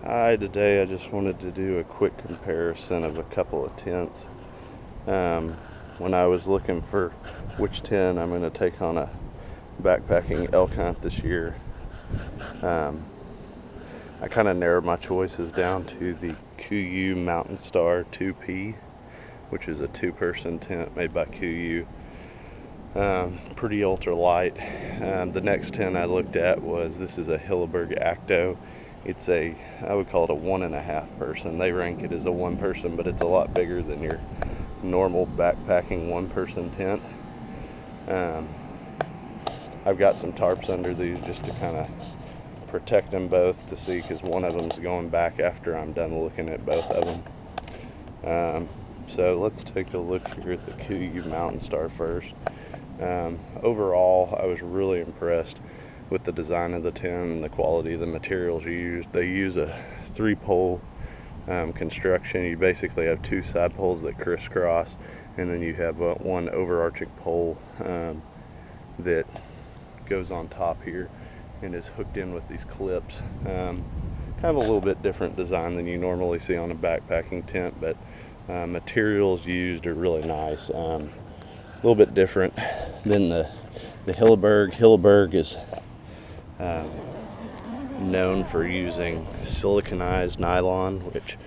Hi, today I just wanted to do a quick comparison of a couple of tents. When I was looking for which tent I'm going to take on a backpacking elk hunt this year, I kind of narrowed my choices down to the Kuiu Mountain Star 2P, which is a two-person tent made by Kuiu. Pretty ultralight. The next tent I looked at this is a Hilleberg Akto. It's I would call it a 1.5 person. They rank it as a 1 person, but it's a lot bigger than your normal backpacking 1 person tent. I've got some tarps under these just to kind of protect them both to see, because one of them's going back after I'm done looking at both of them. So let's take a look here at the Kuiu Mountain Star first. Overall, I was really impressed with the design of the tent and the quality of the materials used. They use a 3-pole construction. You basically have 2 side poles that crisscross, and then you have one overarching pole that goes on top here and is hooked in with these clips. Kind of a little bit different design than you normally see on a backpacking tent, but materials used are really nice. A little bit different than the Hilleberg. Hilleberg is known for using siliconized nylon, which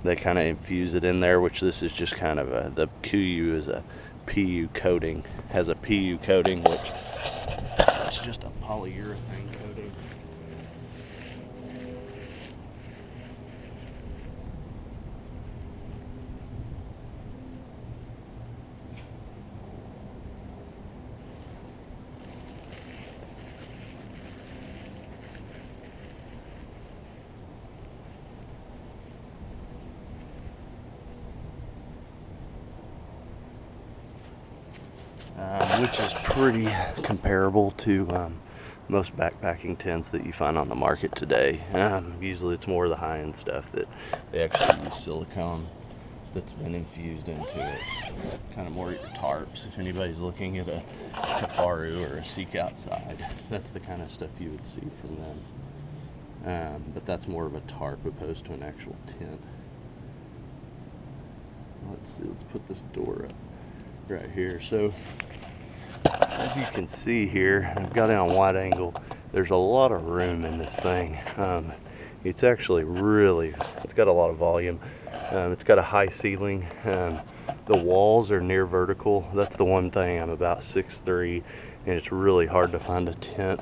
they kind of infuse it in there, which this is just kind of the Kuiu is a PU coating, has a PU coating, which it's just a polyurethane coating. Which is pretty comparable to most backpacking tents that you find on the market today. Usually it's more of the high-end stuff that they actually use silicone that's been infused into it. Kind of more your tarps. If anybody's looking at a Kuiu or a Seek Outside, that's the kind of stuff you would see from them. But that's more of a tarp opposed to an actual tent. Let's see, let's put this door up right here. So as you can see here, I've got it on wide angle. There's a lot of room in this thing. It's actually it's got a lot of volume. It's got a high ceiling. The walls are near vertical. That's the one thing. I'm about 6'3", and it's really hard to find a tent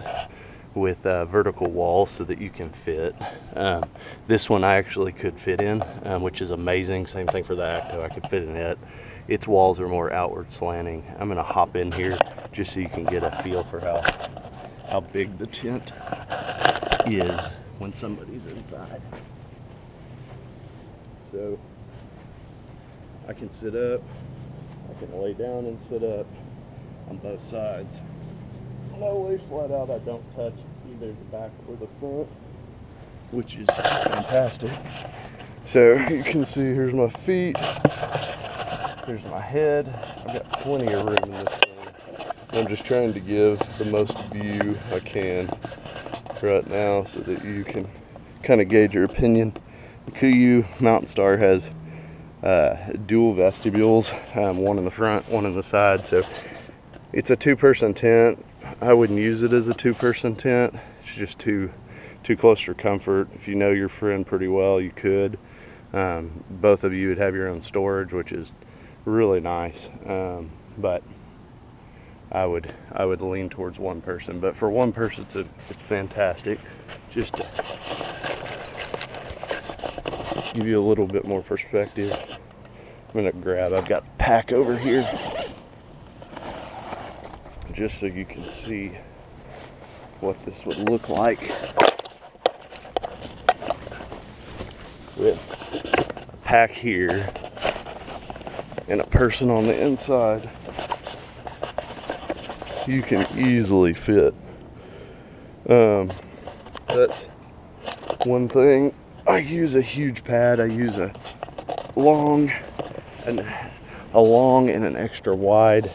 with vertical walls so that you can fit. This one I actually could fit in, which is amazing. Same thing for the Akto, I could fit in it. Its walls are more outward slanting. I'm gonna hop in here just so you can get a feel for how big the tent is when somebody's inside. So I can sit up, I can lay down and sit up on both sides. No lay flat out, I don't touch either the back or the front, which is fantastic. So you can see, here's my feet, here's my head. I've got plenty of room in this thing. I'm just trying to give the most view I can right now so that you can kind of gauge your opinion. The Kuiu Mountain Star has dual vestibules, one in the front, one in the side. So it's a 2-person tent. I wouldn't use it as a 2-person tent. It's just too close for comfort. If you know your friend pretty well, you could. Both of you would have your own storage, which is really nice. But I would lean towards 1 person. But for 1 person, it's fantastic. Just to give you a little bit more perspective, I'm gonna I've got a pack over here, just so you can see what this would look like with a pack here and a person on the inside. You can easily fit. That's one thing. I use a huge pad. I use a long and an extra wide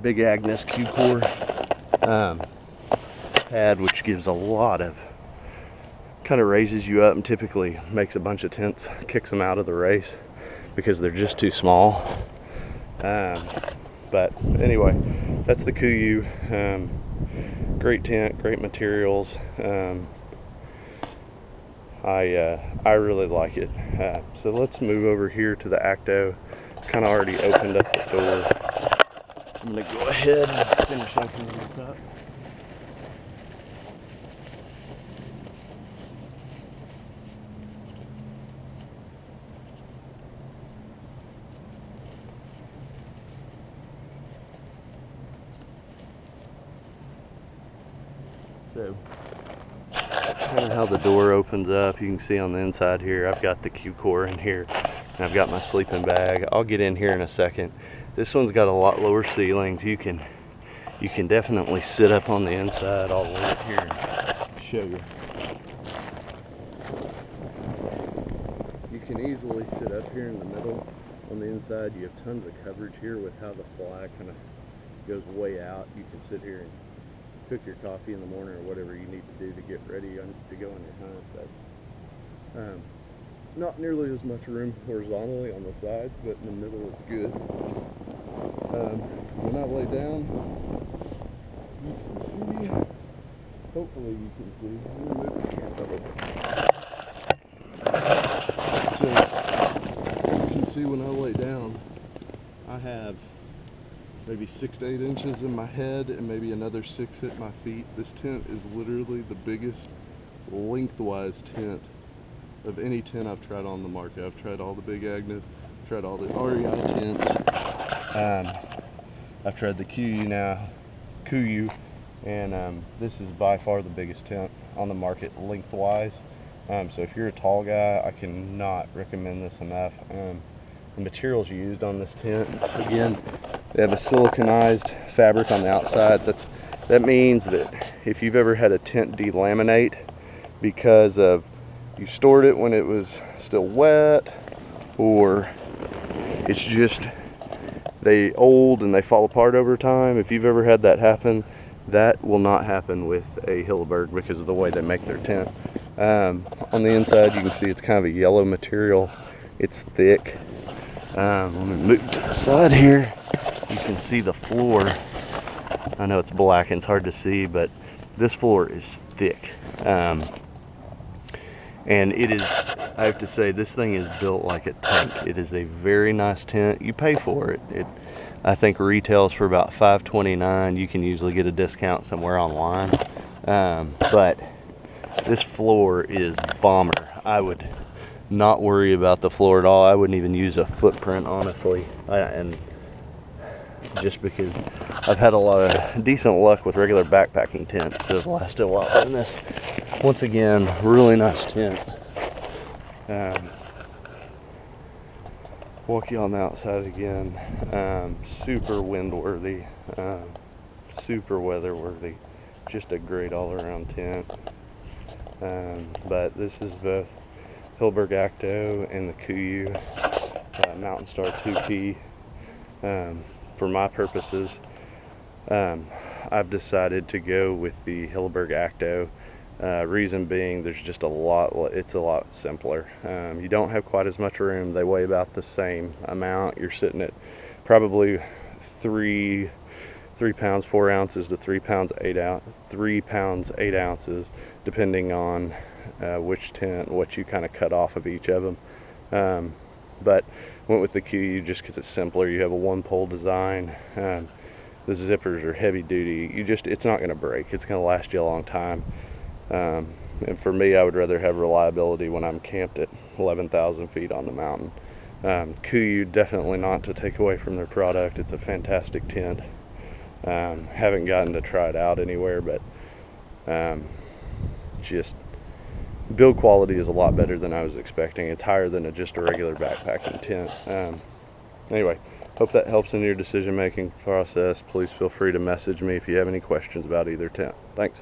Big Agnes Q-Core pad, which gives a lot of kind of raises you up and typically makes a bunch of tents, kicks them out of the race because they're just too small. But anyway, that's the Kuiu. Great tent, great materials. I really like it. So let's move over here to the Akto. Kind of already opened up the door. I'm gonna go ahead and finish opening this up. So, kind of how the door opens up, you can see on the inside here, I've got the Q core in here, and I've got my sleeping bag. I'll get in here in a second. This one's got a lot lower ceilings. You can definitely sit up on the inside. I'll lay it here and show you. You can easily sit up here in the middle. On the inside, you have tons of coverage here with how the fly kind of goes way out. You can sit here and cook your coffee in the morning or whatever you need to do to get ready to go on your hunt. But not nearly as much room horizontally on the sides, but in the middle it's good. When I lay down, you can see, hopefully you can see, I'm gonna move the camera. So you can see when I lay down, I have maybe 6 to 8 inches in my head and maybe another 6 at my feet. This tent is literally the biggest lengthwise tent of any tent I've tried on the market. I've tried all the Big Agnes, I've tried all the REI tents. I've tried the Kuiu, and this is by far the biggest tent on the market lengthwise. So if you're a tall guy, I cannot recommend this enough. The materials used on this tent, again, they have a siliconized fabric on the outside. That means that if you've ever had a tent delaminate because of you stored it when it was still wet, or it's just they old and they fall apart over time, if you've ever had that happen, that will not happen with a Hilleberg because of the way they make their tent. On the inside, you can see it's kind of a yellow material. It's thick. Let me move to the side here. You can see the floor. I know it's black and it's hard to see, but this floor is thick. And it is, I have to say, this thing is built like a tank. It is a very nice tent. You pay for it. It, I think, retails for about $5.29. You can usually get a discount somewhere online. But this floor is bomber. I would not worry about the floor at all. I wouldn't even use a footprint, honestly. And just because I've had a lot of decent luck with regular backpacking tents that have lasted a while. And this, once again, really nice tent. Walk you on the outside again. Super windworthy, super weatherworthy. Just a great all-around tent. But this is both Hilleberg Akto and the Kuiu Mountain Star 2P. For my purposes, I've decided to go with the Hilleberg Akto. Reason being, there's just it's a lot simpler. You don't have quite as much room. They weigh about the same amount. You're sitting at probably 3 pounds 4 ounces to 3 pounds 8 ounces, depending on which tent, what you kind of cut off of each of them. But went with the Kuiu just because it's simpler. You have a one pole design. The zippers are heavy duty. It's not going to break. It's going to last you a long time. And for me, I would rather have reliability when I'm camped at 11,000 feet on the mountain. Kuiu, definitely not to take away from their product. It's a fantastic tent. Haven't gotten to try it out anywhere, but just build quality is a lot better than I was expecting. It's higher than just a regular backpacking tent. Anyway, hope that helps in your decision making process. Please feel free to message me if you have any questions about either tent. Thanks.